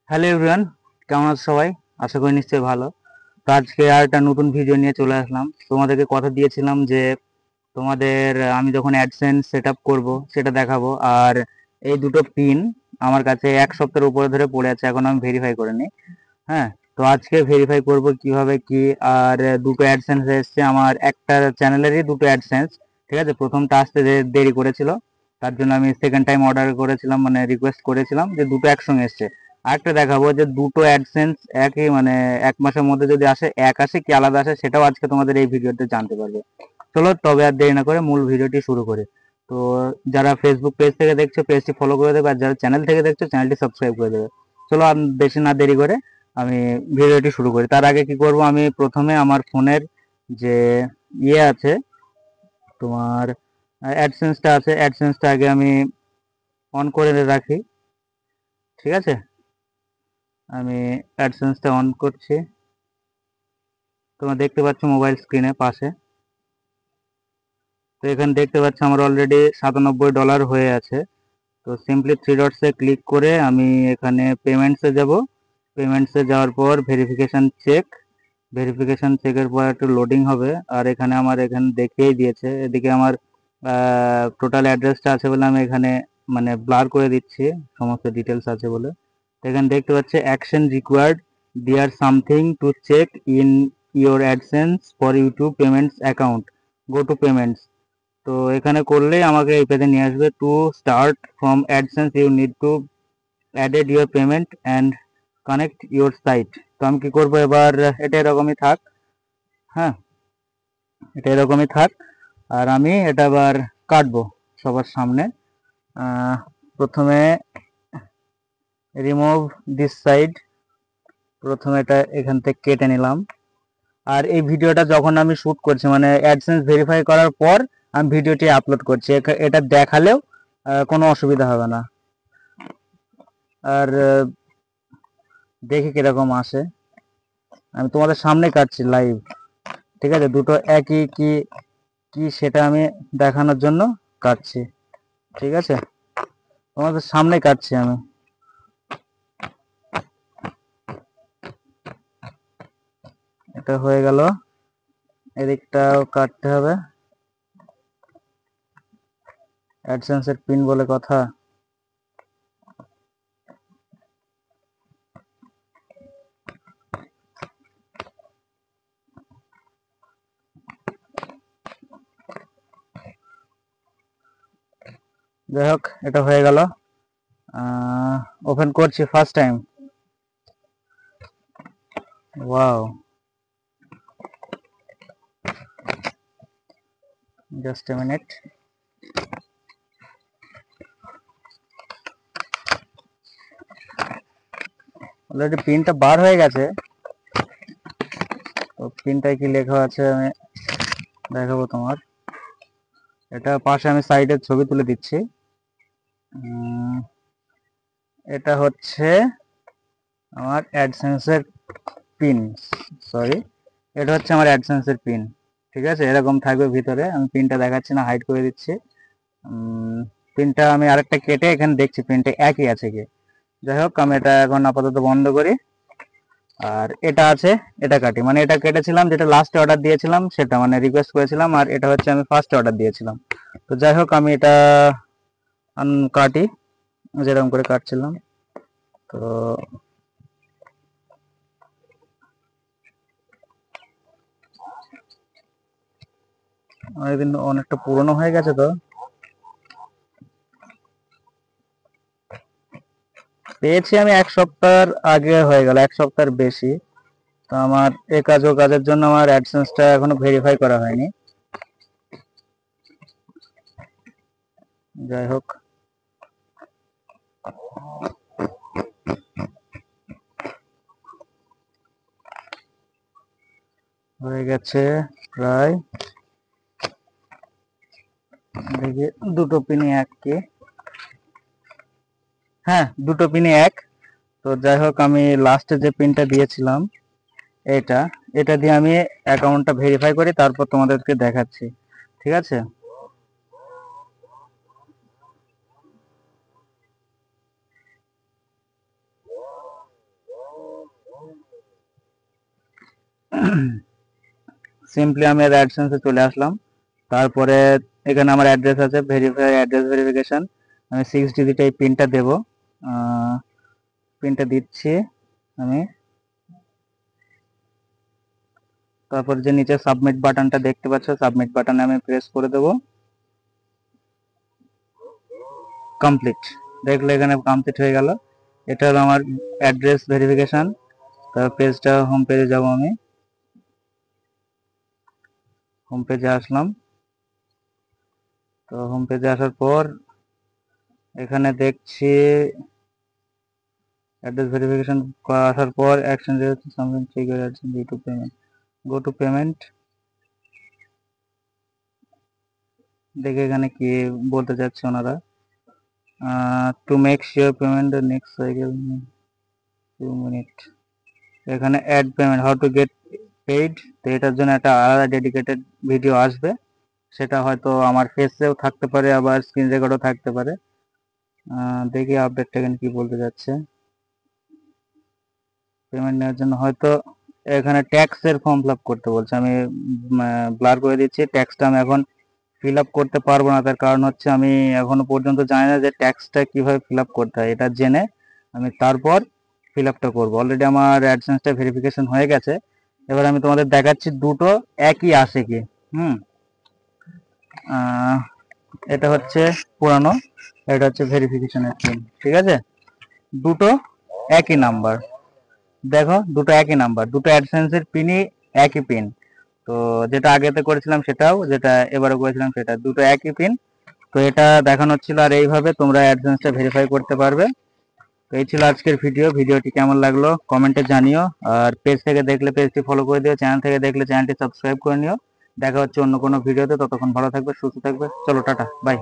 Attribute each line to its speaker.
Speaker 1: Hello everyone, কেমন আছো সবাই? আশা করি নিশ্চয়ই ভালো। তো আজকে আর একটা নতুন ভিডিও নিয়ে চলে আসলাম। তোমাদেরকে কথা দিয়েছিলাম যে তোমাদের আমি যখন অ্যাডসেন্স সেট আপ করবো সেটা দেখাবো। আর এই দুটো পিন আমার কাছে এক সপ্তাহের উপরে ধরে পড়ে আছে, এখন আমি ভেরিফাই করিনি। হ্যাঁ, তো আজকে ভেরিফাই করব কিভাবে কি। আর দুটো অ্যাডসেন্স এসছে আমার, একটা চ্যানেলেরই দুটো অ্যাডসেন্স। ঠিক আছে, প্রথমটা আসতে দেরি করেছিল, তার জন্য আমি সেকেন্ড টাইম অর্ডার করেছিলাম, মানে রিকোয়েস্ট করেছিলাম যে দুটো একসঙ্গে এসছে। আরেকটা দেখাবো যে দুটো অ্যাডসেন্স একই, মানে এক মাসের মধ্যে যদি আসে, এক আসে কি আলাদা আসে, সেটাও আজকে তোমাদের এই ভিডিওতে জানতে পারবে। চলো তবে আর দেরি না করে মূল ভিডিওটি শুরু করি। তো যারা ফেসবুক পেজ থেকে দেখছো পেজটি ফলো করে দেবে, আর যারা চ্যানেল থেকে দেখছো চ্যানেলটি সাবস্ক্রাইব করে দেবে। চলো আর বেশি না দেরি করে আমি ভিডিওটি শুরু করি। তার আগে কি করব, আমি প্রথমে আমার ফোনের যে ইয়ে আছে, তোমার অ্যাডসেন্সটা আছে, অ্যাডসেন্সটা আগে আমি অন করে রাখি। ঠিক আছে, আমি অ্যাডসেন্সটা অন করছি। তোমরা দেখতে পাচ্ছ মোবাইল স্ক্রিনে পাশে। তো এখানে দেখতে পাচ্ছ আমার অলরেডি $97 হয়ে আছে। তো সিম্পলি থ্রি ডটসে ক্লিক করে আমি এখানে পেমেন্টসে যাব। পেমেন্টসে যাওয়ার পর ভেরিফিকেশন চেক, ভেরিফিকেশন চেকের পর একটু লোডিং হবে। আর এখানে আমার এখানে দেখিয়েই দিয়েছে, এদিকে আমার টোটাল অ্যাড্রেসটা আছে বলে আমি এখানে মানে ব্লার করে দিচ্ছি, সমস্ত ডিটেলস আছে বলে। এখানে দেখতে পাচ্ছি action required, there something to check in your AdSense for YouTube payments account, go to payments. তো এখানে করলেই আমাকে এই পেজে নিয়ে আসবে। To start from AdSense you need to added your payment and connect your site. তো আমি কি করবো এবার, এটা এরকমই থাক। হ্যাঁ, এটা এরকমই থাক। আর আমি এটা আবার কাটবো সবার সামনে। প্রথমে রিমুভ দিস সাইড, প্রথমে এটা এখান থেকে কেটে নিলাম। আর এই ভিডিওটা যখন আমি শ্যুট করছি, মানে অ্যাডসেন্স ভেরিফাই করার পর আমি ভিডিওটি আপলোড করছি, এটা দেখালেও কোনো অসুবিধা হবে না। আর দেখি কিরকম আসে, আমি তোমাদের সামনে কাটছি লাইভ। ঠিক আছে, দুটো একই কি কি সেটা আমি দেখানোর জন্য কাটছি। ঠিক আছে, তোমাদের সামনে কাটছি আমি। এটা হয়ে গেল, এদিকটাও কাটতে হবে। অ্যাডসেন্সের পিন বলে কথা। যাই হোক, এটা হয়ে গেল। ওপেন করছি first time. Wow, just a minute. Already পিনটা বার হয়ে গেছে। তো পিনটায় কি লেখা আছে আমি দেখাবো তোমার। এটা পাশে আমি সাইডের ছবি তুলে দিচ্ছি। এটা হচ্ছে আমার অ্যাডসেন্সের পিন, সরি, এটা হচ্ছে আমার অ্যাডসেন্সের পিন। ঠিক আছে, এরকম থাকবে ভিতরে। আমি পিনটা দেখাচ্ছি না, হাইড করে দিচ্ছি। পিনটা আমি আরেকটা কেটে এখানে দেখছি পিনটা একই আছে কি। যাই হোক, আমি এটা এখন আপাতত বন্ধ করি। আর এটা আছে, এটা কাটি, মানে এটা কেটেছিলাম যেটা লাস্টে অর্ডার দিয়েছিলাম সেটা, মানে রিকোয়েস্ট করেছিলাম। আর এটা হচ্ছে আমি ফার্স্টে অর্ডার দিয়েছিলাম। তো যাই হোক, আমি এটা কাটি যেরকম করে কাটছিলাম। তো অনেকদিন, অনেকটা পুরনো হয়ে গেছে। তো পেয়েছি আমি এক সপ্তাহের আগে, হয়ে গেল এক সপ্তাহের বেশি। তো আমার এ কাজ ও কাজের জন্য আমার অ্যাডসেন্সটা এখনো ভেরিফাই করা হয়নি। যাই হোক, হয়ে গেছে প্রায়। দেখি দুটো পিনই এক কি, হ্যাঁ দুটো পিনই এক। তো যাই হোক, আমি লাস্টে যে পিনটা দিয়েছিলাম এটা, এটা দিয়ে আমি অ্যাকাউন্টটা ভেরিফাই করি, তারপর তোমাদেরকে দেখাচ্ছি। ঠিক আছে, সিম্পলি আমি অ্যাডসেন্সে চলে আসলাম। তারপরে এখানে আমার অ্যাড্রেস আছে, ভেরিফাই অ্যাড্রেস ভেরিফিকেশন। আমি 6 ডিজিট এই পিনটা দেব, পিনটা দিচ্ছি আমি। তারপর যে নিচে সাবমিট বাটনটা দেখতে পাচ্ছ, সাবমিট বাটনে আমি প্রেস করে দেব। কমপ্লিট, দেখলে এখানে কমপ্লিট হয়ে গেল। এটা হলো আমার অ্যাড্রেস ভেরিফিকেশন। তারপর পেজটা, হোম পেজে যাব আমি। হোম পেজে আসলাম। তো হোম পেজে আসার পর এখানে দেখছি অ্যাড্রেস ভেরিফিকেশন আসার পর action something trigger go to payment. Go to payment, দেখে এখানে কি বলতে চাচ্ছে ওনারা। To make sure payment the next cycle 2 minute. এখানে add payment, how to get paid. তো এটার জন্য একটা আলাদা ডেডিকেটেড ভিডিও আসবে, সেটা হয়তো আমার ফেসেও থাকতে পারে, আবার স্ক্রিন রেকর্ডও থাকতে পারে। দেখি আপডেটটা এখানে কি বলতে যাচ্ছে। পেমেন্ট নেওয়ার জন্য হয়তো এখানে ট্যাক্সের ফর্ম ফিল আপ করতে বলছে। আমি ব্লার করে দিচ্ছি, ট্যাক্সটা আমি এখন ফিল আপ করতে পারবো না। তার কারণ হচ্ছে আমি এখনো পর্যন্ত জানি না যে ট্যাক্সটা কিভাবে ফিল আপ করতে হয়। এটা জেনে আমি তারপর ফিল আপটা করবো। অলরেডি আমার অ্যাডসেন্সটা ভেরিফিকেশন হয়ে গেছে। এবার আমি তোমাদের দেখাচ্ছি দুটো একই আসে কি। এটা হচ্ছে পুরানো, এটা হচ্ছে ভেরিফিকেশনের পিন, ঠিক আছে। দুটো একই নাম্বার, দেখো দুটো একই নাম্বার, দুটো অ্যাডসেন্সের পিনই একই পিন। তো যেটা আগেতে করেছিলাম সেটাও, যেটা এবারে করেছিলাম সেটা, দুটো একই পিন। তো এটা দেখানো ছিল, আর এইভাবে তোমরা অ্যাডসেন্সটা ভেরিফাই করতে পারবে। তো এই ছিল আজকের ভিডিও। ভিডিওটি কেমন লাগলো কমেন্টে জানিও, আর পেজ থেকে দেখলে পেজটি ফলো করে দিও, চ্যানেল থেকে দেখলে চ্যানেলটি সাবস্ক্রাইব করে নিও। দেখা হচ্ছে অন্য কোনো ভিডিওতে, ততক্ষণ ভালো থাকবে, সুস্থ থাকবে। চলো টাটা, বাই।